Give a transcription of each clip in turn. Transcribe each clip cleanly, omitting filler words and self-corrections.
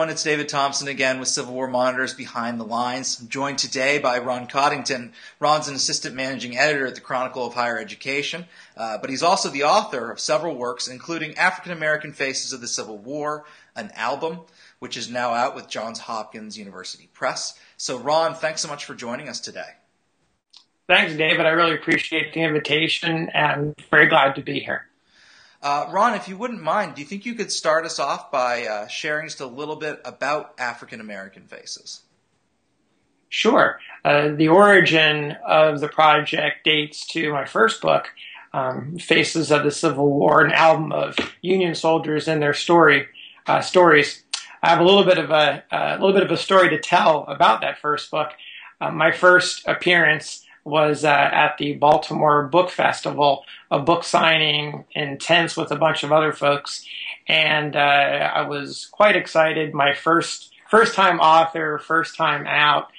everyone. It's David Thompson again with Civil War Monitors Behind the Lines. I'm joined today by Ron Coddington. Ron's an assistant managing editor at the Chronicle of Higher Education, but he's also the author of several works, including African American Faces of the Civil War, an album, which is now out with Johns Hopkins University Press. So, Ron, thanks so much for joining us today. Thanks, David. I really appreciate the invitation and very glad to be here. Ron, if you wouldn't mind, do you think you could start us off by sharing just a little bit about African American Faces? Sure. The origin of the project dates to my first book, Faces of the Civil War, an album of Union soldiers and their stories. I have a little bit of a story to tell about that first book. My first appearance was at the Baltimore Book Festival, a book signing in tents with a bunch of other folks, and I was quite excited. My first time author, first time out,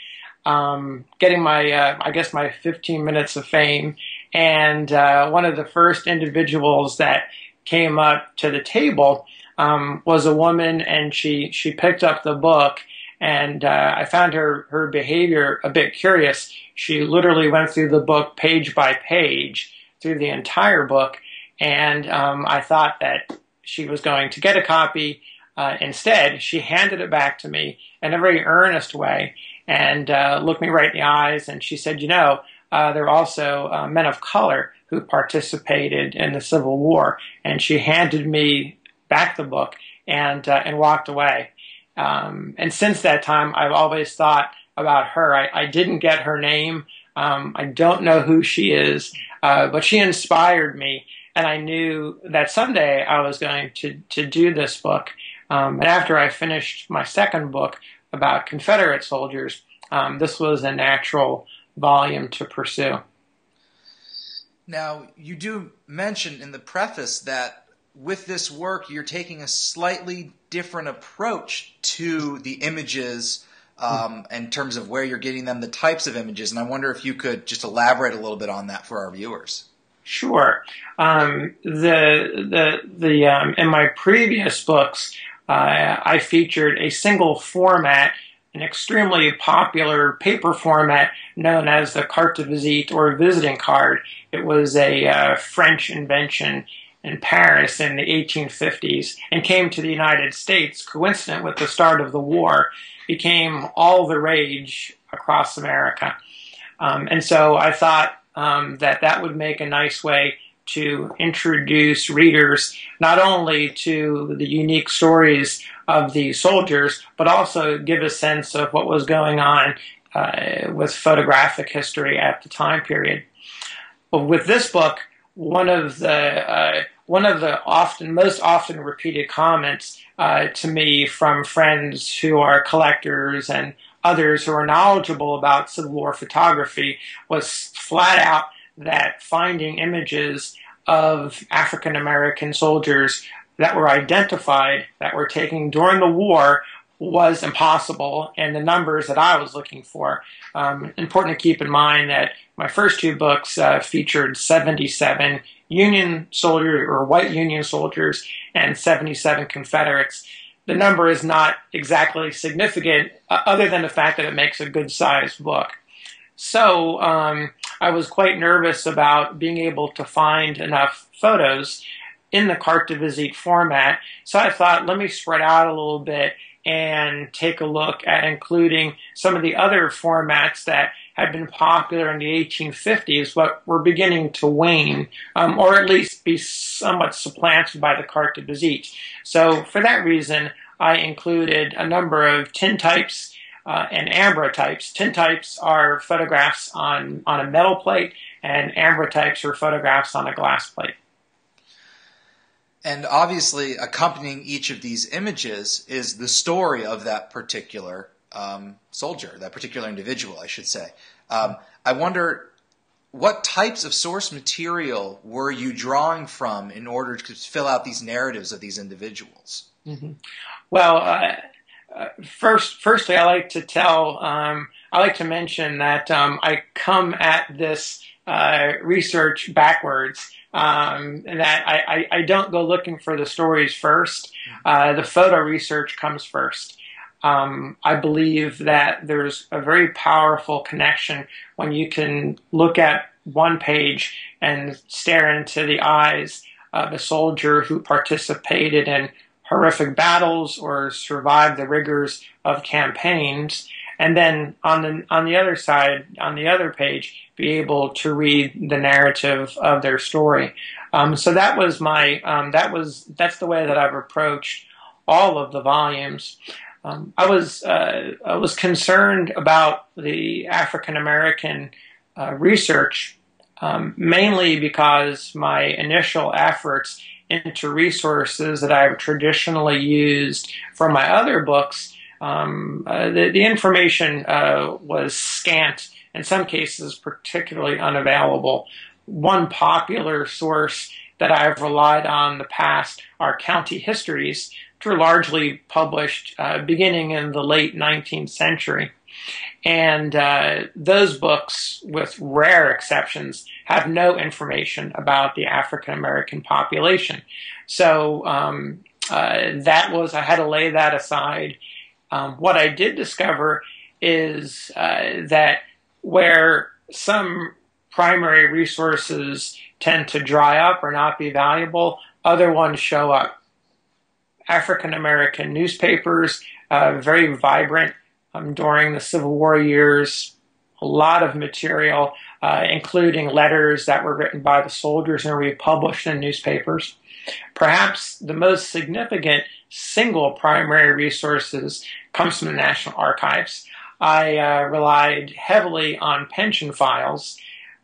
getting my my 15 minutes of fame, and one of the first individuals that came up to the table was a woman, and she picked up the book. And I found her behavior a bit curious. She literally went through the book page by page, through the entire book, and I thought that she was going to get a copy. Instead, she handed it back to me in a very earnest way and looked me right in the eyes, and she said, there are also men of color who participated in the Civil War. And she handed me back the book and walked away. And since that time, I've always thought about her. I didn't get her name. I don't know who she is, but she inspired me. And I knew that someday I was going to do this book. And after I finished my second book about Confederate soldiers, this was a natural volume to pursue. Now, you do mention in the preface that with this work, you're taking a slightly different approach to the images in terms of where you're getting them, the types of images. And I wonder if you could just elaborate a little bit on that for our viewers. Sure. In my previous books, I featured a single format, an extremely popular paper format known as the carte de visite or visiting card. It was a French invention in Paris in the 1850s and came to the United States coincident with the start of the war, became all the rage across America. And so I thought that would make a nice way to introduce readers not only to the unique stories of the soldiers, but also give a sense of what was going on with photographic history at the time period. But with this book, one of the most often repeated comments to me from friends who are collectors and others who are knowledgeable about Civil War photography was flat out that finding images of African American soldiers that were identified, that were taken during the war, was impossible, and the numbers that I was looking for. Important to keep in mind that my first two books featured 77 Union soldiers or white Union soldiers and 77 Confederates. The number is not exactly significant other than the fact that it makes a good-sized book. So I was quite nervous about being able to find enough photos in the carte de visite format. So I thought, let me spread out a little bit and take a look at including some of the other formats that had been popular in the 1850s, but were beginning to wane, or at least be somewhat supplanted by the carte de visite. So for that reason, I included a number of tintypes and ambrotypes. Tintypes are photographs on a metal plate, and ambrotypes are photographs on a glass plate. And obviously, accompanying each of these images is the story of that particular soldier, that particular individual, I should say. I wonder, what types of source material were you drawing from in order to fill out these narratives of these individuals? Mm-hmm. Well, firstly, I like to mention that I come at this research backwards. That I don't go looking for the stories first. The photo research comes first. I believe that there's a very powerful connection when you can look at one page and stare into the eyes of a soldier who participated in horrific battles or survived the rigors of campaigns, and then on the other side, on the other page, be able to read the narrative of their story. So that was that's the way that I've approached all of the volumes. I was concerned about the African American research, mainly because my initial efforts into resources that I've traditionally used for my other books, the information was scant, in some cases particularly unavailable. One popular source that I've relied on in the past are county histories, which were largely published beginning in the late 19th century. And those books, with rare exceptions, have no information about the African American population. So I had to lay that aside. What I did discover is that where some primary resources tend to dry up or not be valuable, other ones show up. African American newspapers, very vibrant during the Civil War years, a lot of material, including letters that were written by the soldiers and republished in newspapers. Perhaps the most significant single primary resources comes from the National Archives. I relied heavily on pension files,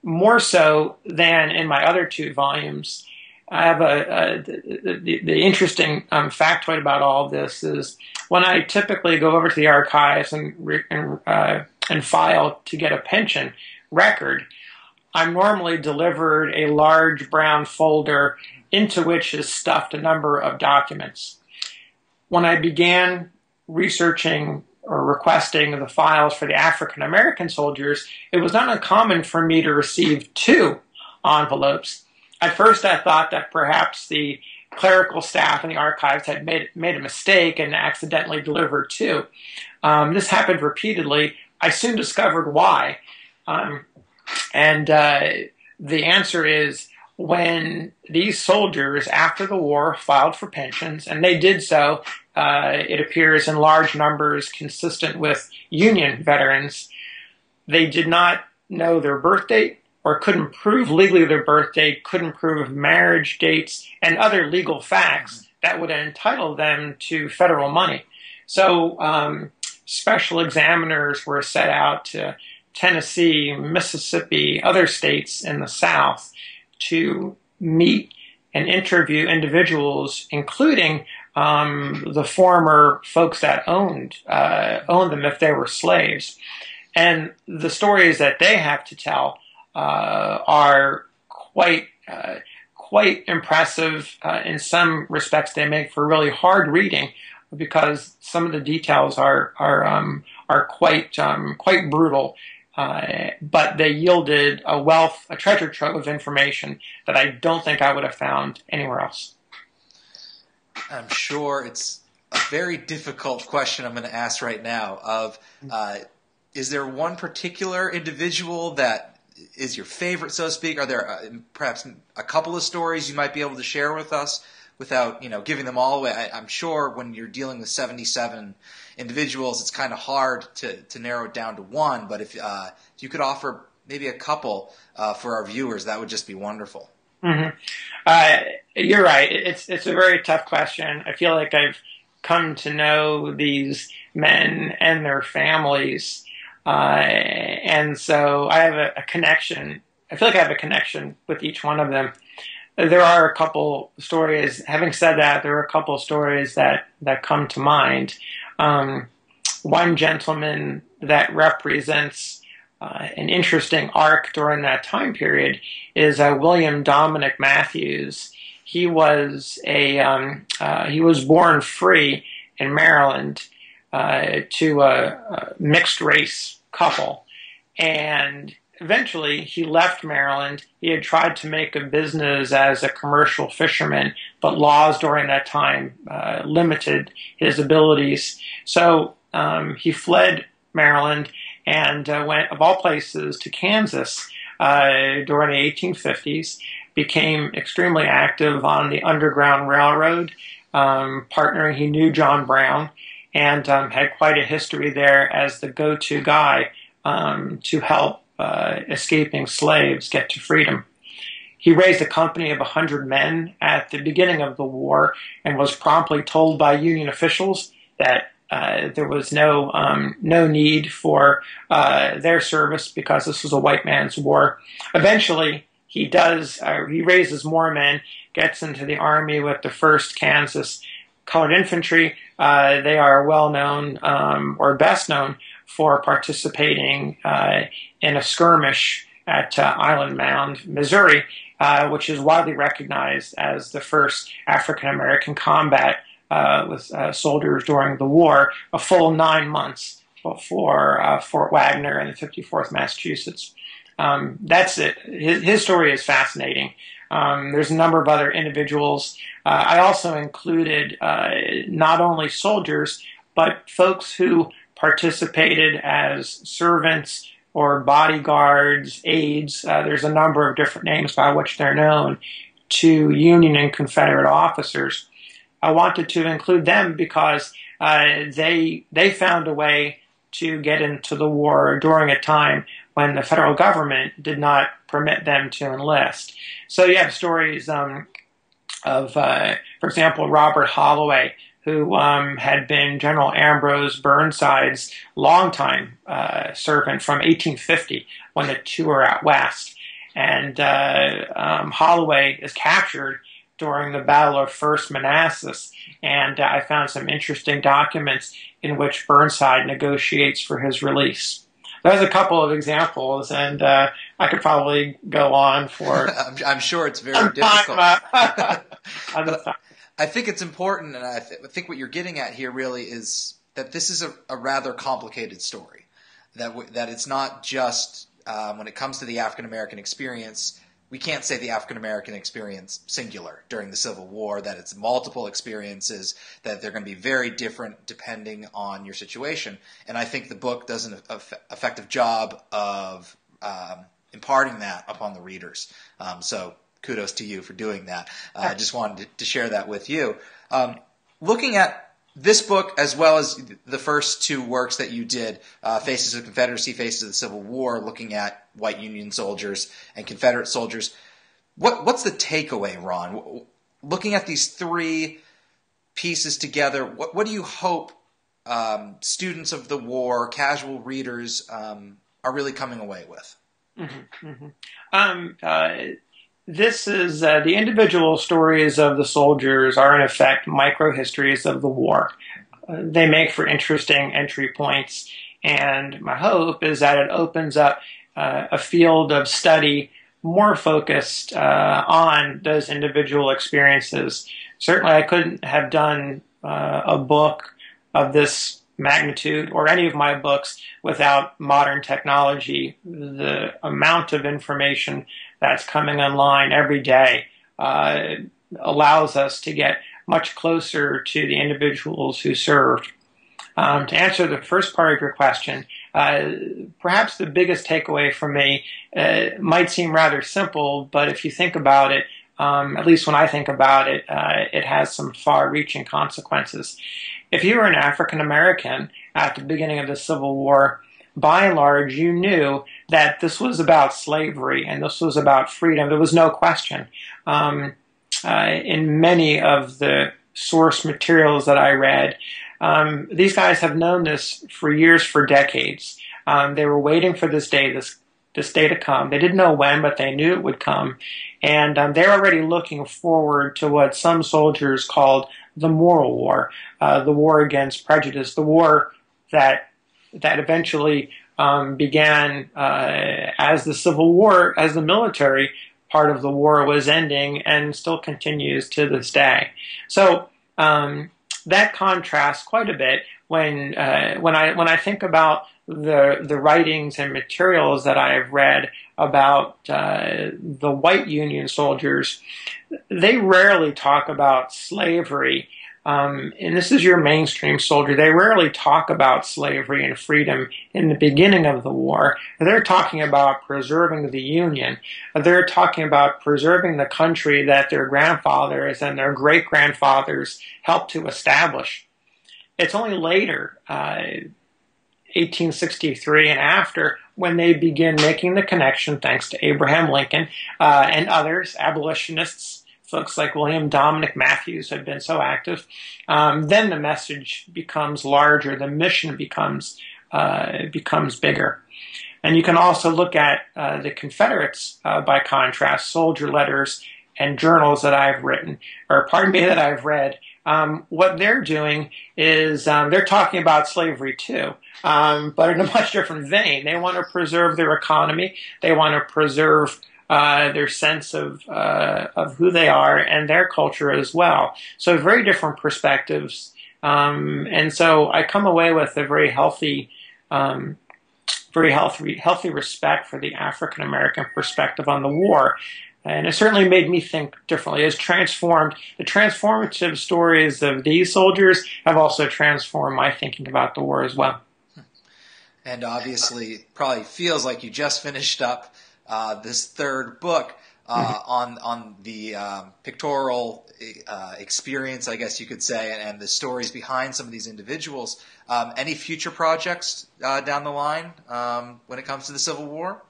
more so than in my other two volumes. I have the interesting factoid about all of this is when I typically go over to the archives and file to get a pension record, I'm normally delivered a large brown folder into which is stuffed a number of documents. When I began researching or requesting the files for the African American soldiers, it was not uncommon for me to receive two envelopes. At first, I thought that perhaps the clerical staff in the archives had made a mistake and accidentally delivered two. This happened repeatedly. I soon discovered why. And the answer is when these soldiers, after the war, filed for pensions, and they did so, it appears in large numbers consistent with Union veterans, they did not know their birth date, or couldn't prove legally their birth date, couldn't prove marriage dates, and other legal facts that would entitle them to federal money. So special examiners were set out to Tennessee, Mississippi, other states in the South to meet and interview individuals, including the former folks that owned them if they were slaves. And the stories that they have to tell are quite impressive. In some respects, they make for really hard reading because some of the details are quite brutal. But they yielded a treasure trove of information that I don't think I would have found anywhere else. I'm sure it's a very difficult question I'm going to ask right now. Is there one particular individual that is your favorite, so to speak? Are there perhaps a couple of stories you might be able to share with us without giving them all away? I'm sure when you're dealing with 77 individuals, it's kind of hard to narrow it down to one. But if you could offer maybe a couple for our viewers, that would just be wonderful. Mm-hmm. You're right. It's a very tough question. I feel like I've come to know these men and their families. And so I have a connection. I feel like I have a connection with each one of them. There are a couple stories. Having said that, there are a couple stories that come to mind. One gentleman that represents an interesting arc during that time period is William Dominic Matthews. He was born free in Maryland to a mixed race couple, and eventually he left Maryland. He had tried to make a business as a commercial fisherman, but laws during that time limited his abilities. So he fled Maryland and went, of all places, to Kansas during the 1850s, became extremely active on the Underground Railroad, partnering. He knew John Brown and had quite a history there as the go-to guy to help escaping slaves get to freedom. He raised a company of 100 men at the beginning of the war and was promptly told by Union officials that there was no need for their service because this was a white man's war. Eventually, he raises more men, gets into the Army with the 1st Kansas Colored Infantry. They are well known, or best known, for participating in a skirmish at Island Mound, Missouri, which is widely recognized as the first African-American combat with soldiers during the war, a full 9 months before Fort Wagner in the 54th Massachusetts. That's it. His story is fascinating. There's a number of other individuals. I also included not only soldiers, but folks who participated as servants or bodyguards, aides. There's a number of different names by which they're known to Union and Confederate officers. I wanted to include them because they found a way to get into the war during a time when the federal government did not permit them to enlist. So you have stories of, for example, Robert Holloway, who had been General Ambrose Burnside's longtime servant from 1850 when the two were out west. And Holloway is captured during the Battle of First Manassas, and I found some interesting documents in which Burnside negotiates for his release. There's a couple of examples, and I could probably go on for... I'm sure it's very difficult. I think it's important, and I think what you're getting at here really is that this is a rather complicated story, that it's not just, when it comes to the African-American experience, we can't say the African-American experience singular during the Civil War, that it's multiple experiences, that they're going to be very different depending on your situation. And I think the book does an effective job of imparting that upon the readers. So kudos to you for doing that. I just wanted to share that with you. Looking at this book, as well as the first two works that you did, Faces of the Confederacy, Faces of the Civil War, looking at white Union soldiers and Confederate soldiers, what's the takeaway, Ron? Looking at these three pieces together, what do you hope students of the war, casual readers, are really coming away with? Mm-hmm, mm-hmm. This is the individual stories of the soldiers are in effect micro-histories of the war. They make for interesting entry points, and my hope is that it opens up a field of study more focused on those individual experiences. Certainly I couldn't have done a book of this magnitude or any of my books without modern technology. The amount of information that's coming online every day allows us to get much closer to the individuals who served. To answer the first part of your question, perhaps the biggest takeaway for me might seem rather simple, but if you think about it, at least when I think about it, it has some far-reaching consequences. If you were an African American at the beginning of the Civil War, by and large, you knew that this was about slavery and this was about freedom. There was no question. In many of the source materials that I read, these guys have known this for years, for decades. They were waiting for this day to come. They didn't know when, but they knew it would come. And they're already looking forward to what some soldiers called the moral war, the war against prejudice, the war that eventually began as the Civil War, as the military part of the war was ending and still continues to this day. So that contrasts quite a bit when I think about the writings and materials that I have read about the white Union soldiers. They rarely talk about slavery. and this is your mainstream soldier. They rarely talk about slavery and freedom in the beginning of the war. They're talking about preserving the Union. They're talking about preserving the country that their grandfathers and their great-grandfathers helped to establish. It's only later, 1863 and after, when they begin making the connection, thanks to Abraham Lincoln and others, abolitionists, folks like William Dominic Matthews have been so active. Then the message becomes larger. The mission becomes bigger. And you can also look at the Confederates, by contrast, soldier letters and journals that I've written, or pardon me, that I've read. What they're doing is they're talking about slavery too, but in a much different vein. They want to preserve their economy. They want to preserve their sense of who they are and their culture as well. So very different perspectives. And so I come away with a very healthy respect for the African American perspective on the war. And it certainly made me think differently. It's transformed. The transformative stories of these soldiers have also transformed my thinking about the war as well. And obviously, it probably feels like you just finished up this third book on the pictorial experience, I guess you could say, and the stories behind some of these individuals. Any future projects down the line when it comes to the Civil War?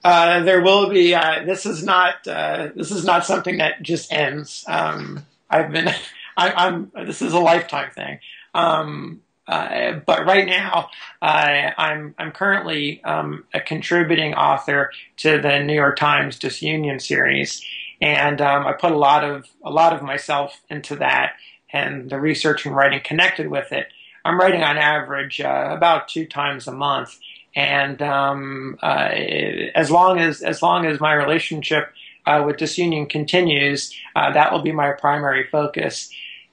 There will be. This is not something that just ends. This is a lifetime thing. But right now, I'm currently a contributing author to the New York Times Disunion series, and I put a lot of myself into that, and the research and writing connected with it. I'm writing on average about 2 times a month. And as long as my relationship with Disunion continues, that will be my primary focus.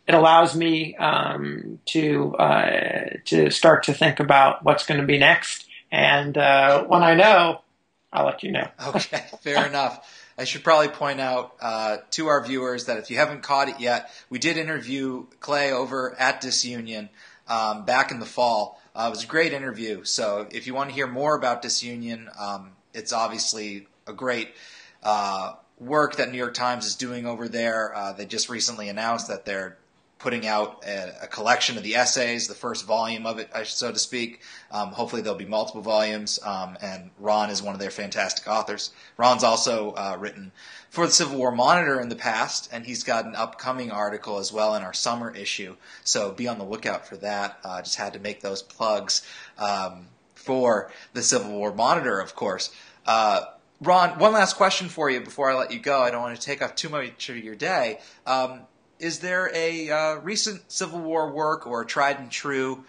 It allows me to start to think about what's going to be next, and when I know, I'll let you know. Okay, fair enough. I should probably point out to our viewers that if you haven't caught it yet, we did interview Clay over at Disunion back in the fall. It was a great interview. So if you want to hear more about Disunion, it's obviously a great work that New York Times is doing over there. They just recently announced that they're putting out a collection of the essays, the first volume of it, so to speak. Hopefully there'll be multiple volumes, and Ron is one of their fantastic authors. Ron's also written for the Civil War Monitor in the past, and he's got an upcoming article as well in our summer issue, so be on the lookout for that. Just had to make those plugs for the Civil War Monitor, of course. Ron, one last question for you before I let you go. I don't want to take up too much of your day. Is there a recent Civil War work or a tried and true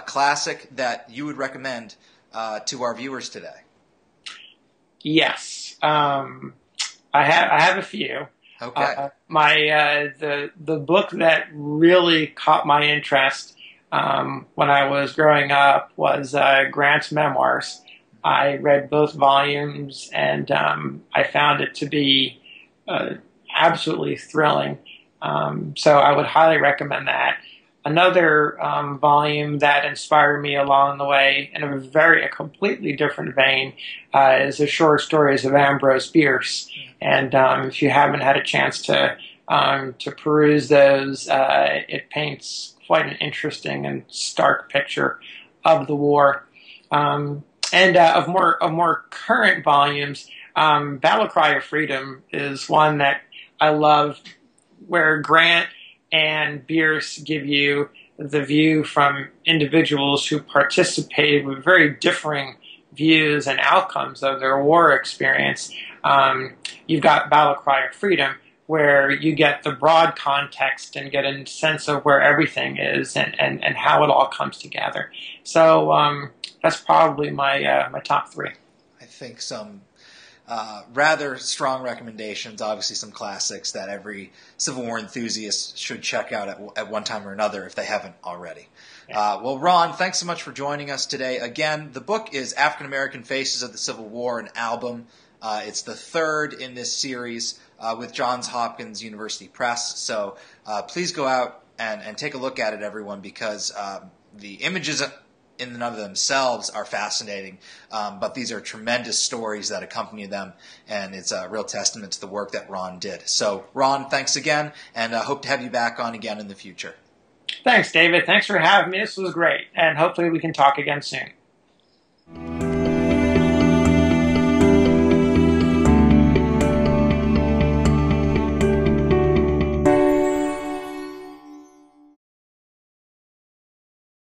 classic that you would recommend to our viewers today? Yes. I have a few. Okay. The book that really caught my interest when I was growing up was Grant's memoirs. I read both volumes, and I found it to be absolutely thrilling. So I would highly recommend that. Another volume that inspired me along the way in a completely different vein is the short stories of Ambrose Bierce. And if you haven't had a chance to peruse those, it paints quite an interesting and stark picture of the war. And of more current volumes, Battle Cry of Freedom is one that I love, where Grant and Bierce give you the view from individuals who participated with very differing views and outcomes of their war experience. You've got Battle Cry of Freedom, where you get the broad context and get a sense of where everything is and how it all comes together. So that's probably my top 3. I think some rather strong recommendations, obviously some classics that every Civil War enthusiast should check out at one time or another if they haven't already. Well, Ron, thanks so much for joining us today. Again, the book is African American Faces of the Civil War, an album. It's the 3rd in this series with Johns Hopkins University Press. So please go out, and take a look at it, everyone, because the images in and of themselves are fascinating, but these are tremendous stories that accompany them, and it's a real testament to the work that Ron did. So, Ron, thanks again, and I hope to have you back on again in the future. Thanks, David. Thanks for having me. This was great, and hopefully we can talk again soon.